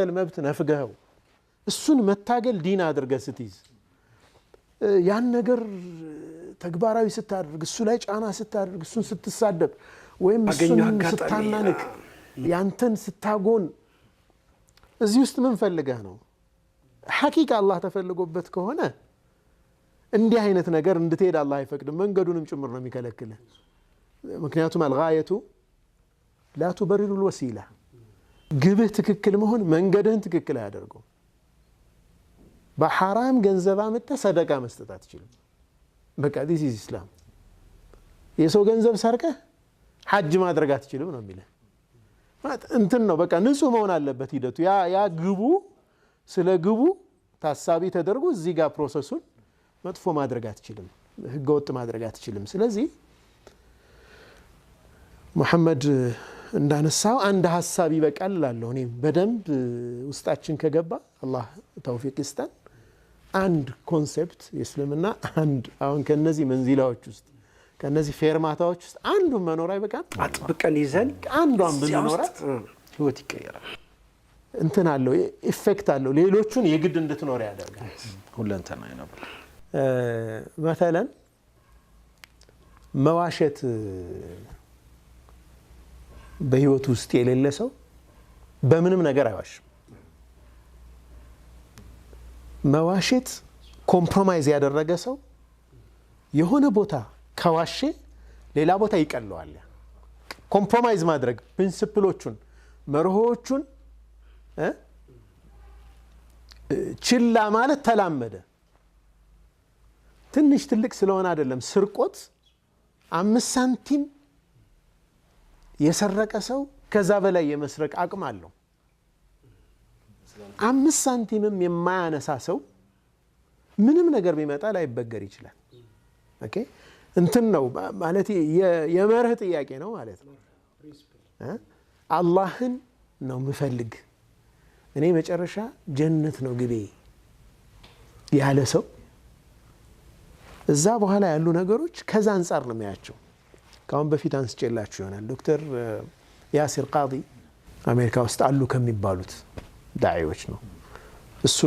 المبت نفقه السن متاقل دين أدرق ستيز ያን ነገር ተግባራዊ ስታደርግ እሱ ላይ ጫና ስታደርግ እሱን ስትሳደብ ወይም እሱን ስታናንቅ ያንተን ስታጎን እዚህ ውስጥ ምን ፈልገህ ነው ሐቂቃ አላህ ተፈልጎበት ከሆነ እንዲህ አይነት ነገር እንድትሄድ አላህ አይፈቅድም መንገዱንም ጭምር ነው የሚከለክልህ ምክንያቱም الغايه لا تبرر الوسيله ግብህ ትክክል መሆን መንገድህን ትክክል አያደርገው በሐራም ገንዘብ አመጣ ሰደቃ መስጠት አትችልም በቃ this is Islam የሰው ገንዘብ ሰርቀህ ሐጅ ማድረግ አትችልም ነው የሚለው እንትን ነው በቃ ንጹህ መሆን አለበት ሂደቱ ያ ግቡ ስለ ግቡ ታሳቢ ተደርጎ እዚህ ጋር ፕሮሰሱን መጥፎ ማድረግ አትችልም ህገወጥ ማድረግ አትችልም ስለዚህ መሐመድ እንዳነሳው አንድ ሐሳብ ይበቃል እላለሁ እኔ በደንብ ውስጣችን ከገባ አላህ ተውፊቅ ይስጠን አንድ ኮንሴፕት የእስልምና አንድ አሁን ከነዚህ መንዚላዎች ውስጥ ከነዚህ ፌርማታዎች ውስጥ አንዱ መኖር አይበቃም አጥብቀን ይዘን አንዷን ብንኖራት ህይወት ይቀየራል እንትን አለው ኢፌክት አለው ሌሎቹን የግድ እንድትኖር ያደርጋል ሁለንተና ነው مثلا መዋሸት በህይወት ውስጥ የሌለ ሰው በምንም ነገር አይዋሽም መዋሸት ኮምፕሮማይዝ ያደረገ ሰው የሆነ ቦታ ከዋሸ ሌላ ቦታ ይቀለዋል ኮምፕሮማይዝ ማድረግ ፕሪንሲፕሎቹን መርሆቹን ችላ ማለት ተላመደ ትንሽ ትልቅ ስለሆነ አይደለም ስርቆት 5 ሳንቲም የሰረቀ ሰው ከዛ በላይ የመስረቅ አቅም አለው 5 ሳንቲምም የማያነሳ ሰው ምንም ነገር ቢመጣ ላይበገር ይችላል ኦኬ እንትን ነው ማለት የመርህ ጥያቄ ነው ማለት ነው አላህን ነው ምፈልግ እኔ መጨረሻ ጀነት ነው ግቤ ያለ ሰው እዛ በኋላ ያሉ ነገሮች ከዛ አንፃር ነው የሚያቸው ካሁን በፊት አንስጨላችሁ ይሆናል ዶክተር ያሲር ቃዲ አሜሪካ ውስጥ አሉ ከሚባሉት ዳዒዎች ነው እሱ